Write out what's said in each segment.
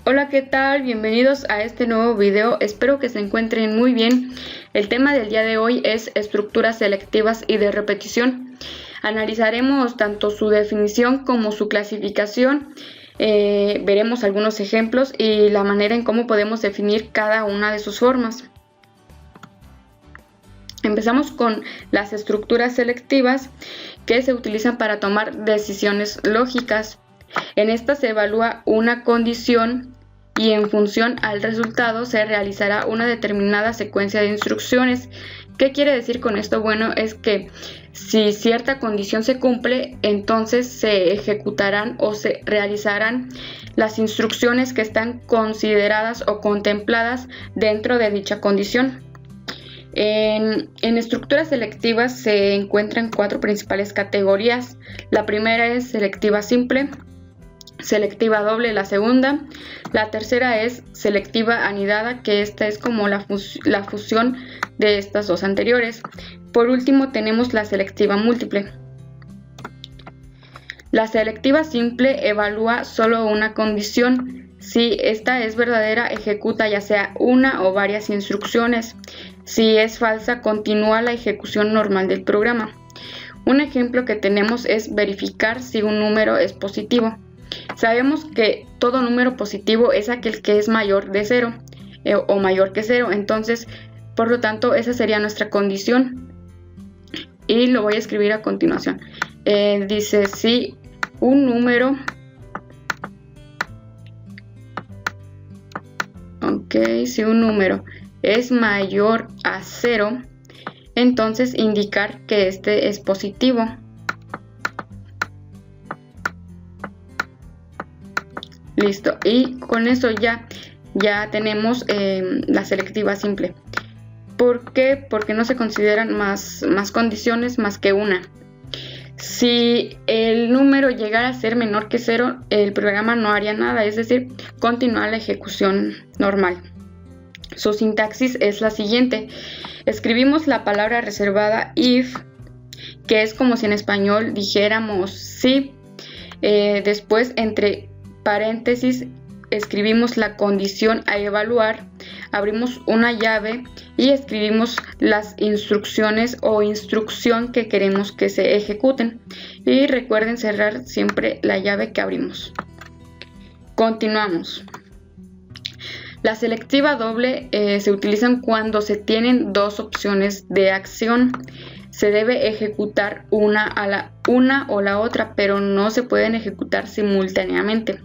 Hola, ¿qué tal? Bienvenidos a este nuevo video. Espero que se encuentren muy bien. El tema del día de hoy es estructuras selectivas y de repetición. Analizaremos tanto su definición como su clasificación. Veremos algunos ejemplos y la manera en cómo podemos definir cada una de sus formas. Empezamos con las estructuras selectivas que se utilizan para tomar decisiones lógicas. En esta se evalúa una condición y en función al resultado se realizará una determinada secuencia de instrucciones. ¿Qué quiere decir con esto? Bueno, es que si cierta condición se cumple, entonces se ejecutarán o se realizarán las instrucciones que están consideradas o contempladas dentro de dicha condición. En estructuras selectivas se encuentran 4 principales categorías. La primera es selectiva simple, selectiva doble la segunda, la tercera es selectiva anidada, que esta es como la fusión de estas dos anteriores. Por último tenemos la selectiva múltiple. La selectiva simple evalúa solo una condición. Si esta es verdadera, ejecuta ya sea una o varias instrucciones. Si es falsa, continúa la ejecución normal del programa. Un ejemplo que tenemos es verificar si un número es positivo. Sabemos que todo número positivo es aquel que es mayor de 0 o mayor que 0. Entonces, por lo tanto, esa sería nuestra condición. Y lo voy a escribir a continuación. Dice, si un número... si un número es mayor a 0, entonces indicar que este es positivo. Listo, y con eso ya tenemos la selectiva simple. ¿Por qué? Porque no se consideran más condiciones más que una. Si el número llegara a ser menor que 0, el programa no haría nada, es decir, continúa la ejecución normal. Su sintaxis es la siguiente. Escribimos la palabra reservada if, que es como si en español dijéramos sí. Después, entre paréntesis, escribimos la condición a evaluar, abrimos una llave y escribimos las instrucciones o instrucción que queremos que se ejecuten. Y recuerden cerrar siempre la llave que abrimos. Continuamos. La selectiva doble se utilizan cuando se tienen dos opciones de acción. Se debe ejecutar una o la otra, pero no se pueden ejecutar simultáneamente.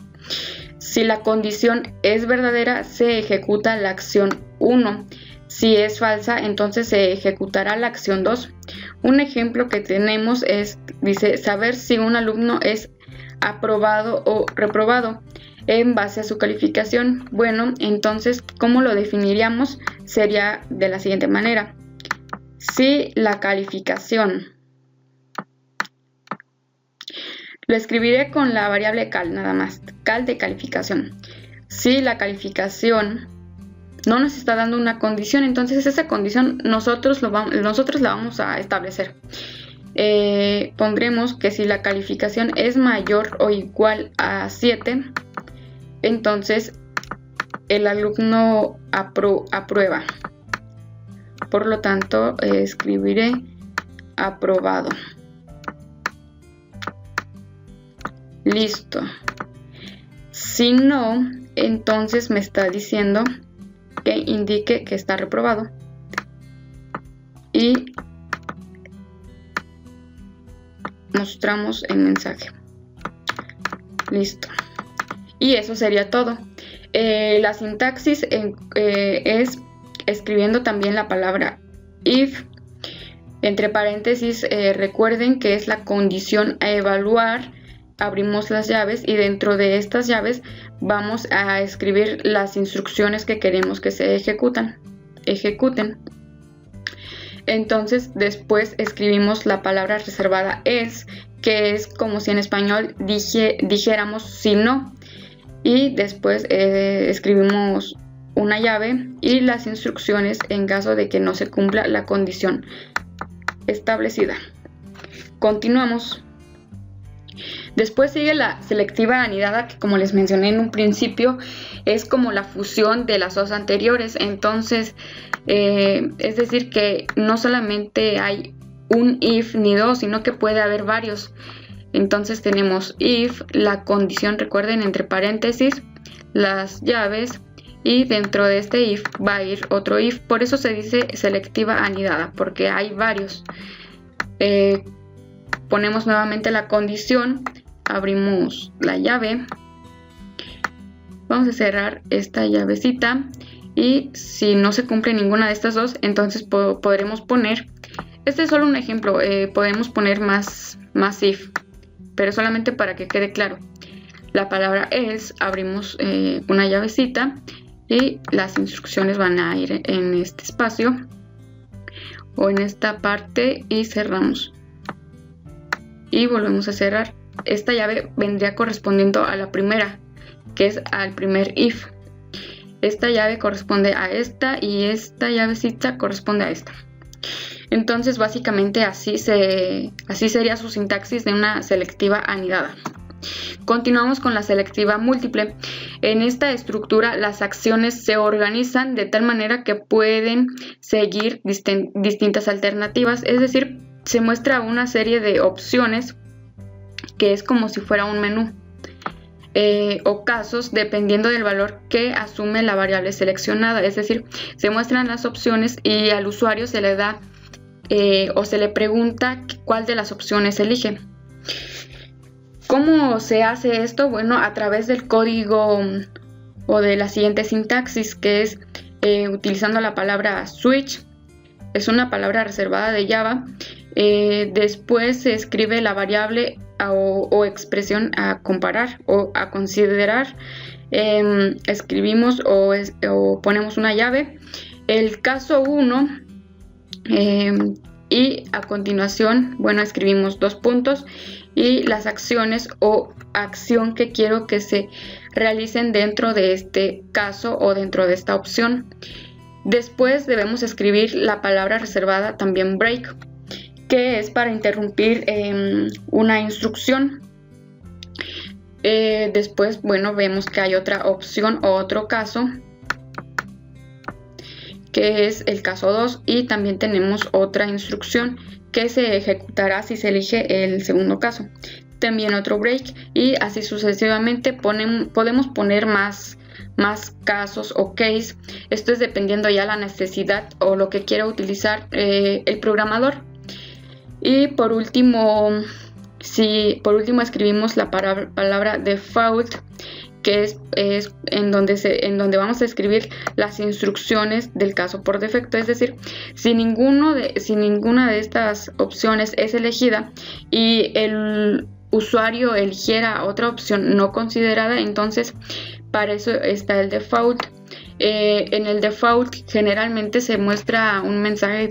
Si la condición es verdadera, se ejecuta la acción 1. Si es falsa, entonces se ejecutará la acción 2. Un ejemplo que tenemos dice, saber si un alumno es aprobado o reprobado en base a su calificación. Bueno, entonces, ¿cómo lo definiríamos? Sería de la siguiente manera. Si la calificación, lo escribiré con la variable cal nada más, cal de calificación. Si la calificación no nos está dando una condición, entonces esa condición nosotros la vamos a establecer. Pondremos que si la calificación es mayor o igual a 7, entonces el alumno aprueba. Por lo tanto, escribiré aprobado. Listo. Si no, entonces me está diciendo que indique que está reprobado. Y mostramos el mensaje. Listo. Y eso sería todo. La sintaxis es escribiendo también la palabra if. Entre paréntesis, recuerden que es la condición a evaluar. Abrimos las llaves y dentro de estas llaves vamos a escribir las instrucciones que queremos que se ejecuten. Entonces después escribimos la palabra reservada else, que es como si en español dijéramos si no. Y después escribimos una llave y las instrucciones en caso de que no se cumpla la condición establecida. Continuamos. Después sigue la selectiva anidada, que como les mencioné en un principio, es como la fusión de las dos anteriores. Entonces, es decir que no solamente hay un if ni dos, sino que puede haber varios. Entonces tenemos if, la condición, recuerden, entre paréntesis, las llaves, y dentro de este if va a ir otro if. Por eso se dice selectiva anidada, porque hay varios. Ponemos nuevamente la condición, abrimos la llave, vamos a cerrar esta llavecita, y si no se cumple ninguna de estas dos, entonces podremos poner, este es solo un ejemplo, podemos poner más if, pero solamente para que quede claro. La palabra else, abrimos una llavecita y las instrucciones van a ir en este espacio o en esta parte y cerramos. Y volvemos a cerrar. Esta llave vendría correspondiendo a la primera, que es al primer if. Esta llave corresponde a esta y esta llavecita corresponde a esta. Entonces básicamente así sería su sintaxis de una selectiva anidada. Continuamos con la selectiva múltiple. En esta estructura las acciones se organizan de tal manera que pueden seguir distintas alternativas, es decir, se muestra una serie de opciones que es como si fuera un menú, o casos dependiendo del valor que asume la variable seleccionada, es decir, se muestran las opciones y al usuario se le da o se le pregunta cuál de las opciones elige. ¿Cómo se hace esto? Bueno, a través del código o de la siguiente sintaxis, que es utilizando la palabra switch. Es una palabra reservada de Java. Después se escribe la variable o expresión a comparar o a considerar. Escribimos o ponemos una llave, el caso 1, y a continuación, bueno, escribimos dos puntos y las acciones o acción que quiero que se realicen dentro de este caso o dentro de esta opción. Después debemos escribir la palabra reservada también break, que es para interrumpir una instrucción. Después, bueno, vemos que hay otra opción o otro caso, que es el caso 2, y también tenemos otra instrucción que se ejecutará si se elige el segundo caso. También otro break, y así sucesivamente podemos poner más casos o case. Esto es dependiendo ya la necesidad o lo que quiera utilizar el programador. Y por último escribimos la palabra default, que es en donde vamos a escribir las instrucciones del caso por defecto. Es decir, si ninguna de estas opciones es elegida y el usuario eligiera otra opción no considerada, entonces para eso está el default. En el default generalmente se muestra un mensaje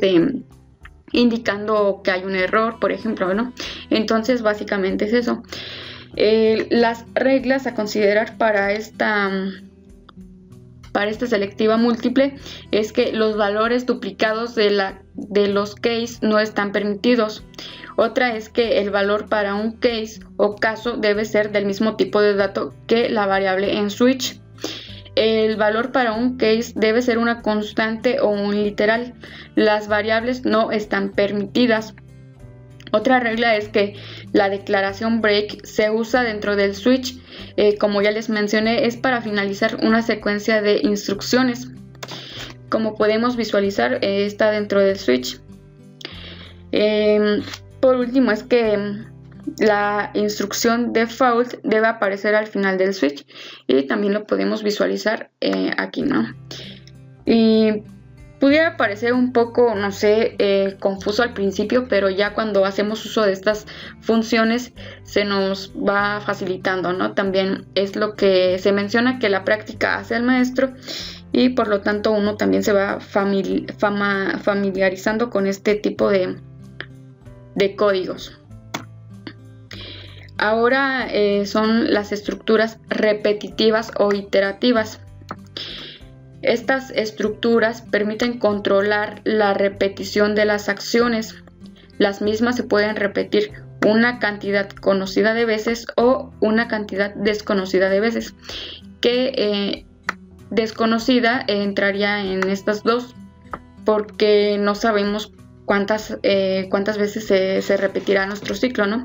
indicando que hay un error, por ejemplo, ¿no? Entonces básicamente es eso. Las reglas a considerar para esta selectiva múltiple es que los valores duplicados de los case no están permitidos. Otra es que el valor para un case o caso debe ser del mismo tipo de dato que la variable en switch. El valor para un case debe ser una constante o un literal. Las variables no están permitidas. Otra regla es que la declaración break se usa dentro del switch. Como ya les mencioné, es para finalizar una secuencia de instrucciones. Como podemos visualizar, está dentro del switch. Por último, es que la instrucción default debe aparecer al final del switch, y también lo podemos visualizar aquí, ¿no? Y pudiera parecer un poco, no sé, confuso al principio, pero ya cuando hacemos uso de estas funciones se nos va facilitando, ¿no? También es lo que se menciona, que la práctica hace al maestro, y por lo tanto uno también se va familiarizando con este tipo de códigos. Ahora son las estructuras repetitivas o iterativas. Estas estructuras permiten controlar la repetición de las acciones. Las mismas se pueden repetir una cantidad conocida de veces o una cantidad desconocida de veces, que desconocida entraría en estas dos porque no sabemos cuántas veces se repetirá nuestro ciclo, ¿no?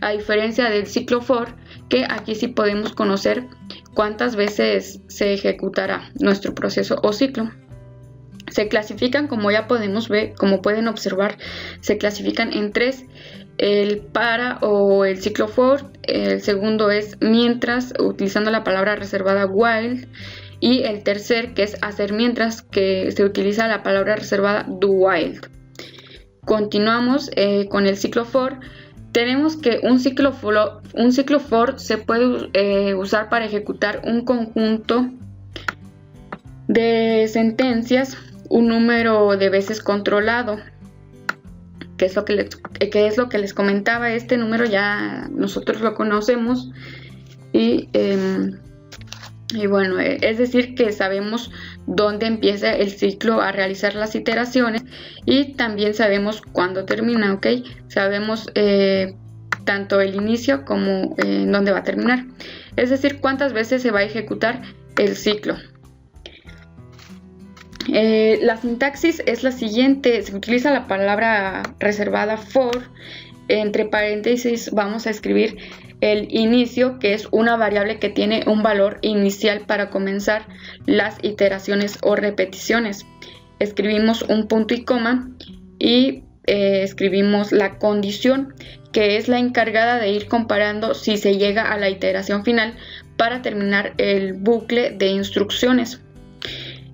A diferencia del ciclo for, que aquí sí podemos conocer cuántas veces se ejecutará nuestro proceso o ciclo. Se clasifican, como ya podemos ver, como pueden observar, se clasifican en tres: el para o el ciclo for, el segundo es mientras, utilizando la palabra reservada while, y el tercer, que es hacer mientras, que se utiliza la palabra reservada do while. Continuamos con el ciclo for. Tenemos que un ciclo for se puede usar para ejecutar un conjunto de sentencias, un número de veces controlado, que es lo que les comentaba. Este número ya nosotros lo conocemos y bueno, es decir que sabemos dónde empieza el ciclo a realizar las iteraciones y también sabemos cuándo termina, ¿ok? Sabemos tanto el inicio como dónde va a terminar, es decir, cuántas veces se va a ejecutar el ciclo. La sintaxis es la siguiente: se utiliza la palabra reservada for, entre paréntesis vamos a escribir el inicio, que es una variable que tiene un valor inicial para comenzar las iteraciones o repeticiones. Escribimos un punto y coma y escribimos la condición, que es la encargada de ir comparando si se llega a la iteración final para terminar el bucle de instrucciones.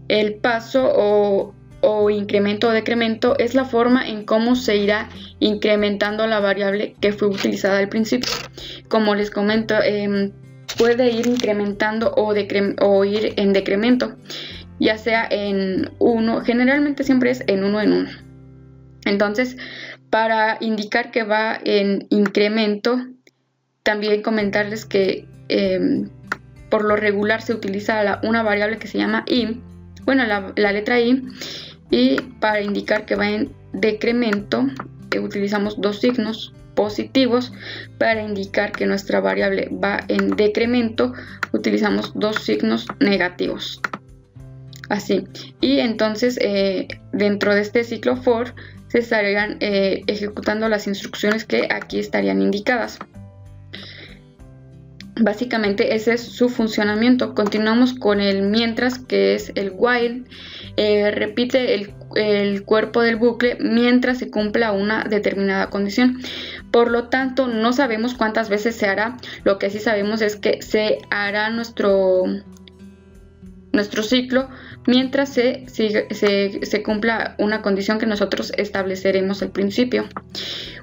El paso o incremento o decremento es la forma en cómo se irá incrementando la variable que fue utilizada al principio. Como les comento, puede ir incrementando o ir en decremento, ya sea en uno, generalmente siempre es en uno en uno. Entonces, para indicar que va en incremento, también comentarles que por lo regular se utiliza una variable que se llama i, bueno, la letra i, y para indicar que va en decremento utilizamos dos signos positivos. Para indicar que nuestra variable va en decremento utilizamos dos signos negativos, así. Y entonces dentro de este ciclo for se estarían ejecutando las instrucciones que aquí estarían indicadas. Básicamente ese es su funcionamiento. Continuamos con el mientras, que es el while. Repite el cuerpo del bucle mientras se cumpla una determinada condición. Por lo tanto, no sabemos cuántas veces se hará. Lo que sí sabemos es que se hará nuestro ciclo mientras se cumpla una condición que nosotros estableceremos al principio.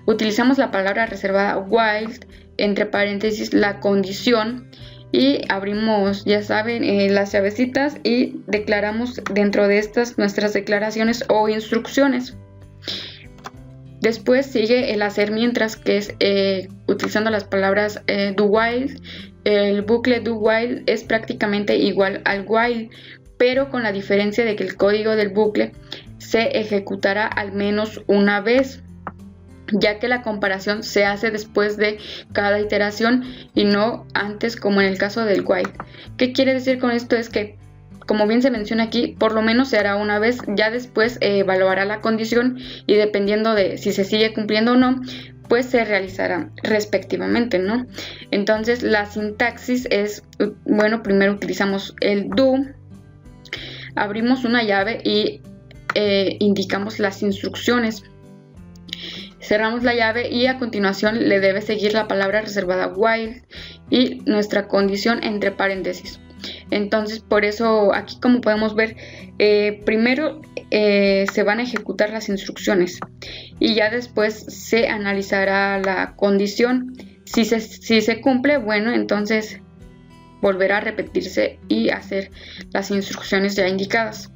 Utilizamos la palabra reservada while, entre paréntesis la condición, y abrimos, ya saben, las llavecitas y declaramos dentro de estas nuestras declaraciones o instrucciones. Después sigue el hacer mientras, que es utilizando las palabras do while. El bucle do while es prácticamente igual al while, pero con la diferencia de que el código del bucle se ejecutará al menos una vez, ya que la comparación se hace después de cada iteración y no antes, como en el caso del while. ¿Qué quiere decir con esto? Es que, como bien se menciona aquí, por lo menos se hará una vez, ya después evaluará la condición y dependiendo de si se sigue cumpliendo o no, pues se realizará respectivamente, ¿no? Entonces la sintaxis es, bueno, primero utilizamos el do, abrimos una llave y indicamos las instrucciones. Cerramos la llave y a continuación le debe seguir la palabra reservada while y nuestra condición entre paréntesis. Entonces, por eso aquí, como podemos ver, primero se van a ejecutar las instrucciones y ya después se analizará la condición. Si se cumple, bueno, entonces volverá a repetirse y hacer las instrucciones ya indicadas.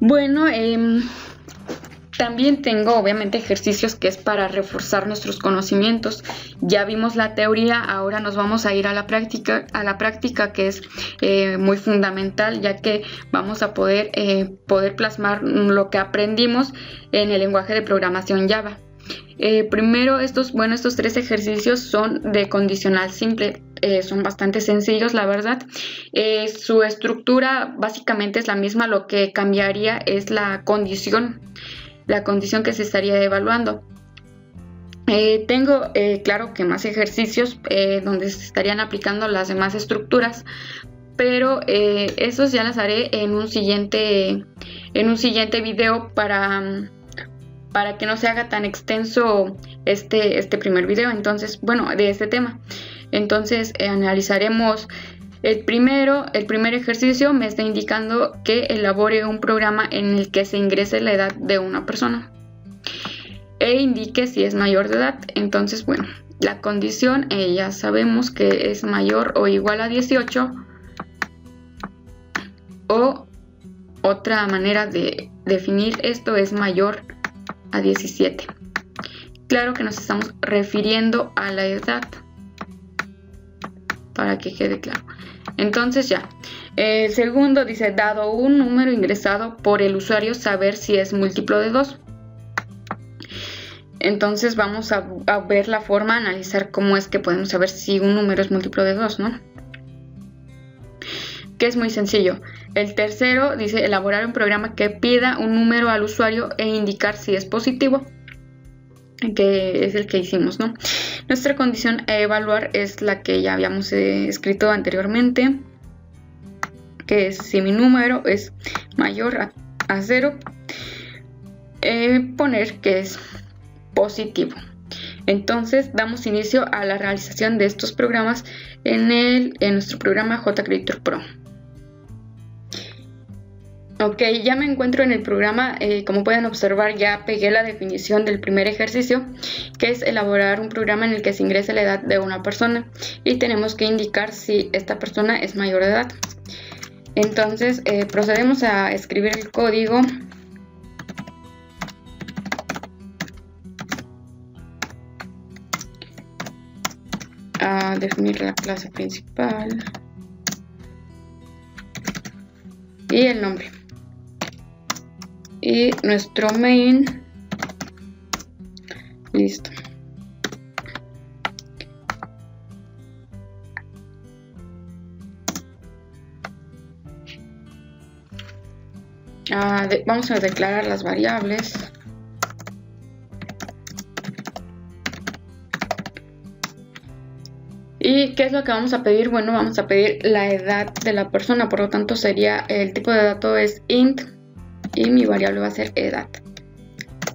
Bueno, También tengo obviamente ejercicios que es para reforzar nuestros conocimientos. Ya vimos la teoría, ahora nos vamos a ir a la práctica que es muy fundamental, ya que vamos a poder plasmar lo que aprendimos en el lenguaje de programación Java. Primero, estos 3 ejercicios son de condicional simple. Son bastante sencillos, la verdad. Su estructura básicamente es la misma, lo que cambiaría es la condición que se estaría evaluando. Tengo claro que más ejercicios donde se estarían aplicando las demás estructuras, pero esos ya las haré en un siguiente video para que no se haga tan extenso este primer video, entonces, de este tema. Entonces analizaremos el primer ejercicio. Me está indicando que elabore un programa en el que se ingrese la edad de una persona e indique si es mayor de edad. Entonces, la condición ya sabemos que es mayor o igual a 18, o otra manera de definir esto es mayor a 17. Claro que nos estamos refiriendo a la edad, para que quede claro. Entonces el segundo dice, dado un número ingresado por el usuario, saber si es múltiplo de 2. Entonces vamos a ver la forma, analizar cómo es que podemos saber si un número es múltiplo de 2, ¿no? Que es muy sencillo. El tercero dice, elaborar un programa que pida un número al usuario e indicar si es positivo, que es el que hicimos, ¿no? Nuestra condición a evaluar es la que ya habíamos escrito anteriormente, que es si mi número es mayor a 0, poner que es positivo. Entonces damos inicio a la realización de estos programas en nuestro programa JCreator Pro. Ok, ya me encuentro en el programa. Como pueden observar, ya pegué la definición del primer ejercicio, que es elaborar un programa en el que se ingrese la edad de una persona y tenemos que indicar si esta persona es mayor de edad. Entonces procedemos a escribir el código. A definir la clase principal y el nombre y nuestro main. Listo. Vamos a declarar las variables. ¿Y qué es lo que vamos a pedir? Bueno, vamos a pedir la edad de la persona, por lo tanto sería, el tipo de dato es int y mi variable va a ser edad.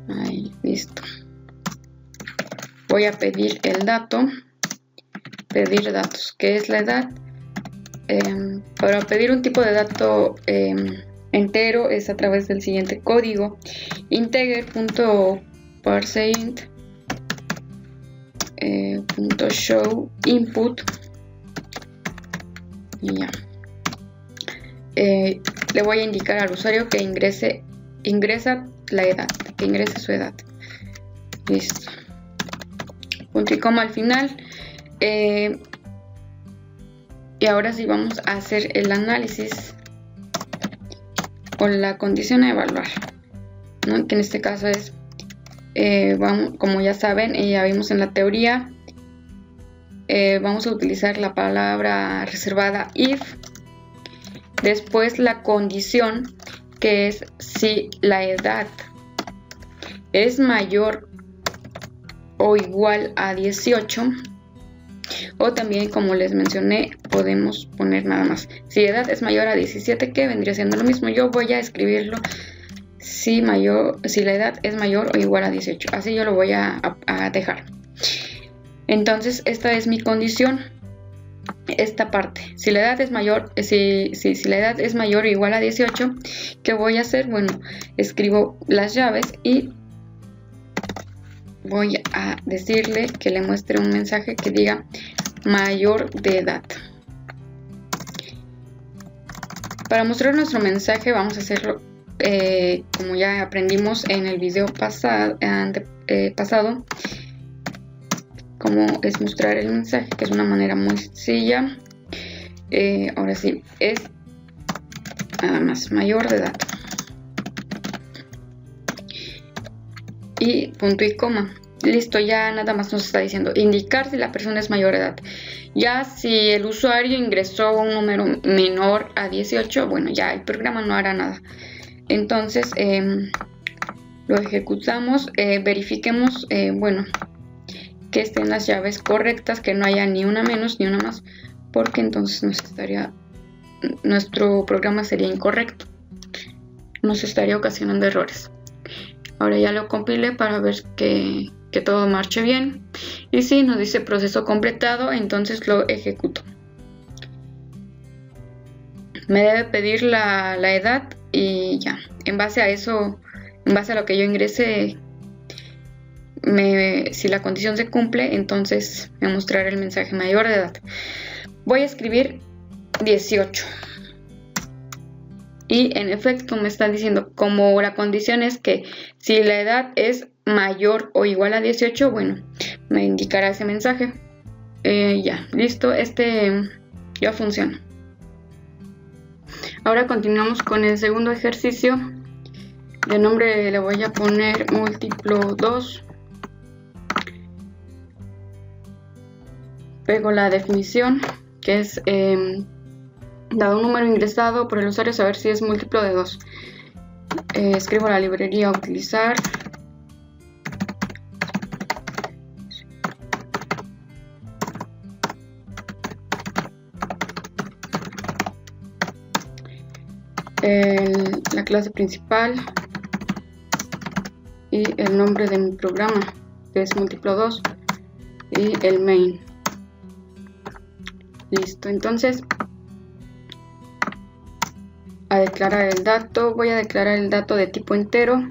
Ahí, listo. Voy a pedir el dato, pedir datos, ¿qué es la edad? Para pedir un tipo de dato entero es a través del siguiente código: integer.parseInt .show input y ya. Le voy a indicar al usuario que ingresa la edad, que ingrese su edad. Listo. Punto y coma al final. Y ahora sí vamos a hacer el análisis o la condición a evaluar, ¿no? Que en este caso es, como ya saben, ya vimos en la teoría, vamos a utilizar la palabra reservada if, después la condición, que es si la edad es mayor o igual a 18, o también, como les mencioné, podemos poner nada más si edad es mayor a 17, que vendría siendo lo mismo. Yo voy a escribirlo si la edad es mayor o igual a 18, así yo lo voy a dejar. Entonces esta es mi condición, esta parte. Si la edad es mayor, si la edad es mayor o igual a 18, ¿qué voy a hacer? Bueno, escribo las llaves y voy a decirle que le muestre un mensaje que diga mayor de edad. Para mostrar nuestro mensaje vamos a hacerlo como ya aprendimos en el video pasado, cómo es mostrar el mensaje, que es una manera muy sencilla. Ahora sí, es nada más mayor de edad. Y punto y coma. Listo, ya nada más nos está diciendo indicar si la persona es mayor de edad. Ya si el usuario ingresó un número menor a 18, bueno, ya el programa no hará nada. Entonces lo ejecutamos, verifiquemos, bueno, que estén las llaves correctas, que no haya ni una menos ni una más, porque entonces nuestro programa sería incorrecto, nos estaría ocasionando errores. Ahora ya lo compilé para ver que todo marche bien, y si nos dice proceso completado, entonces lo ejecuto. Me debe pedir la edad y ya, en base a eso, en base a lo que yo ingrese, si la condición se cumple, entonces me mostrará el mensaje mayor de edad. Voy a escribir 18 y en efecto me está diciendo, como la condición es que si la edad es mayor o igual a 18, bueno, me indicará ese mensaje. Ya, listo, ya funciona. Ahora continuamos con el segundo ejercicio. De nombre le voy a poner múltiplo 2. Pego la definición, que es dado un número ingresado por el usuario, saber si es múltiplo de 2. Escribo la librería a utilizar. La clase principal y el nombre de mi programa, que es múltiplo 2, y el main. Listo, entonces a declarar el dato, voy a declarar el dato de tipo entero,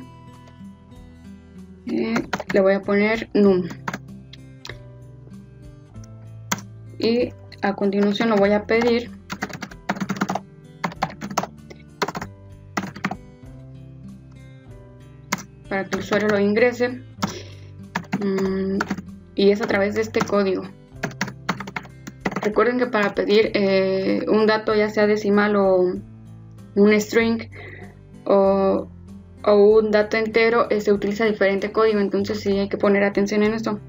le voy a poner num, y a continuación lo voy a pedir para que el usuario lo ingrese, y es a través de este código. Recuerden que para pedir un dato, ya sea decimal o un string o un dato entero, se utiliza diferente código, entonces sí hay que poner atención en esto,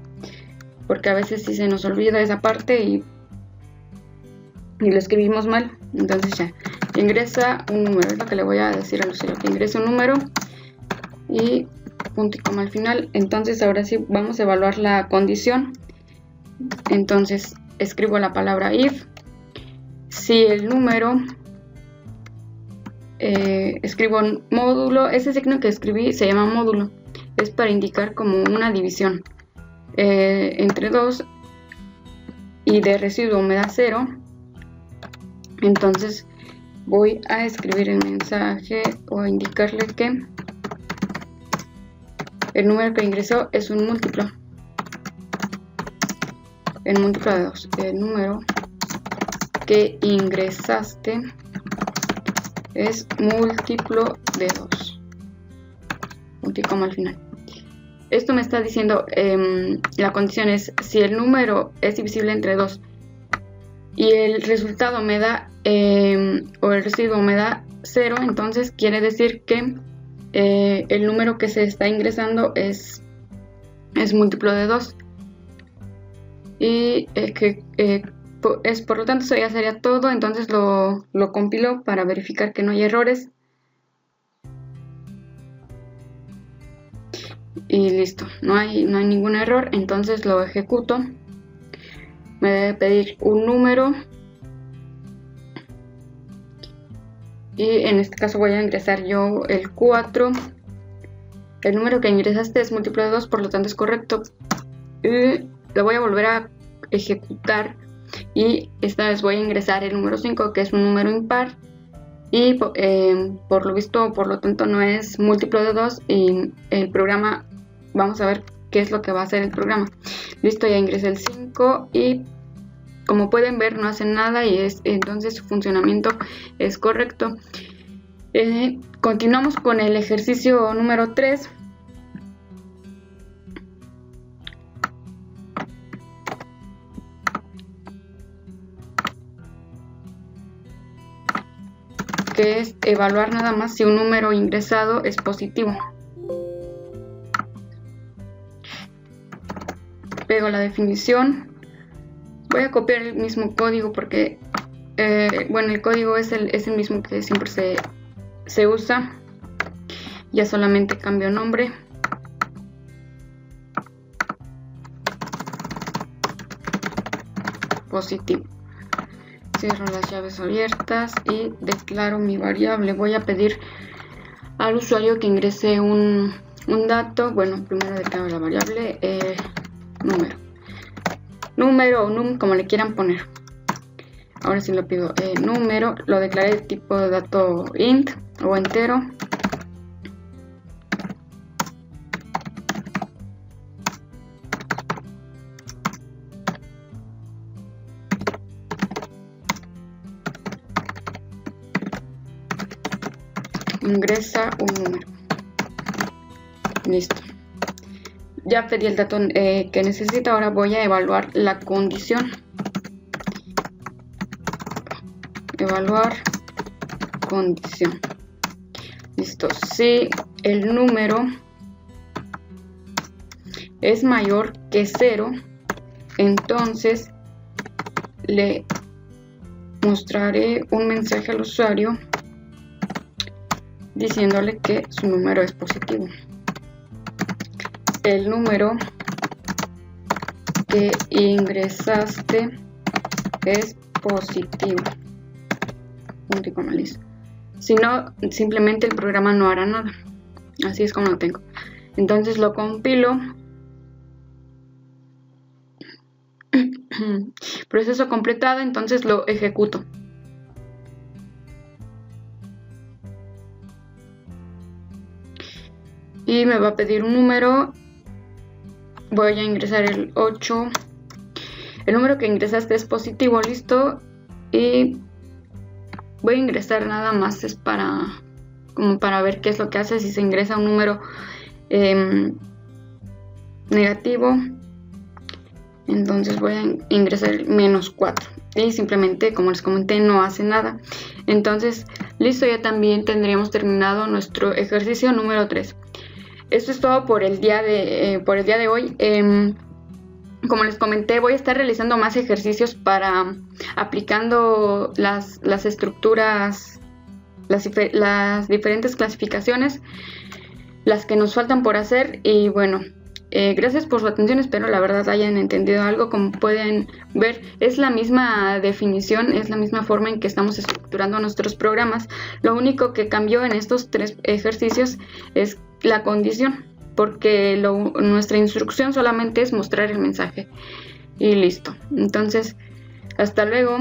porque a veces sí se nos olvida esa parte y lo escribimos mal. Entonces ya ingresa un número, es lo que le voy a decir al usuario, que ingrese un número y punto y coma al final. Entonces ahora sí vamos a evaluar la condición. Entonces escribo la palabra if. Si el número, escribo módulo, ese signo que escribí se llama módulo, es para indicar como una división entre 2 y de residuo me da 0. Entonces voy a escribir el mensaje o a indicarle que el número que ingresó es un múltiplo. El múltiplo de 2. El número que ingresaste es múltiplo de 2. Punto y coma al final. Esto me está diciendo, la condición es si el número es divisible entre 2 y el resultado me da, o el residuo me da 0, entonces quiere decir que el número que se está ingresando es múltiplo de 2. Y por lo tanto eso ya sería todo. Entonces lo compilo para verificar que no hay errores. Y listo, no hay ningún error. Entonces lo ejecuto. Me debe pedir un número. Y en este caso voy a ingresar yo el 4. El número que ingresaste es múltiplo de 2, por lo tanto es correcto. Y lo voy a volver a ejecutar. Y esta vez voy a ingresar el número 5, que es un número impar. Y por lo visto, por lo tanto, no es múltiplo de 2. Y el programa, vamos a ver qué es lo que va a hacer el programa. Listo, ya ingresé el 5 y como pueden ver no hace nada y entonces su funcionamiento es correcto. Continuamos con el ejercicio número 3. Que es evaluar nada más si un número ingresado es positivo. Pego la definición. Voy a copiar el mismo código porque el código es el mismo que siempre se usa. Ya solamente cambio nombre. Positivo. Cierro las llaves abiertas y declaro mi variable. Voy a pedir al usuario que ingrese un dato. Bueno, primero declaro la variable número o num, como le quieran poner. Ahora sí lo pido número. Lo declaré de tipo de dato int o entero. Ingresa un número. Listo. Ya pedí el dato que necesito. Ahora voy a evaluar la condición. Evaluar condición. Listo. Si el número es mayor que 0, entonces le mostraré un mensaje al usuario diciéndole que su número es positivo. El número que ingresaste es positivo. Punto y coma, listo. Si no, simplemente el programa no hará nada. Así es como lo tengo. Entonces lo compilo. Proceso completado, entonces lo ejecuto. Y me va a pedir un número. Voy a ingresar el 8. El número que ingresaste es positivo, listo. Y voy a ingresar nada más, es como para ver qué es lo que hace si se ingresa un número negativo. Entonces voy a ingresar el -4 y simplemente, como les comenté, no hace nada. Entonces, listo, ya también tendríamos terminado nuestro ejercicio número 3. Esto es todo por el día de hoy. Como les comenté, voy a estar realizando más ejercicios para aplicando las estructuras, las diferentes clasificaciones, las que nos faltan por hacer. Y bueno, gracias por su atención, espero la verdad hayan entendido algo. Como pueden ver, es la misma definición, es la misma forma en que estamos estructurando nuestros programas. Lo único que cambió en estos 3 ejercicios es la condición, porque nuestra instrucción solamente es mostrar el mensaje y listo. Entonces, hasta luego.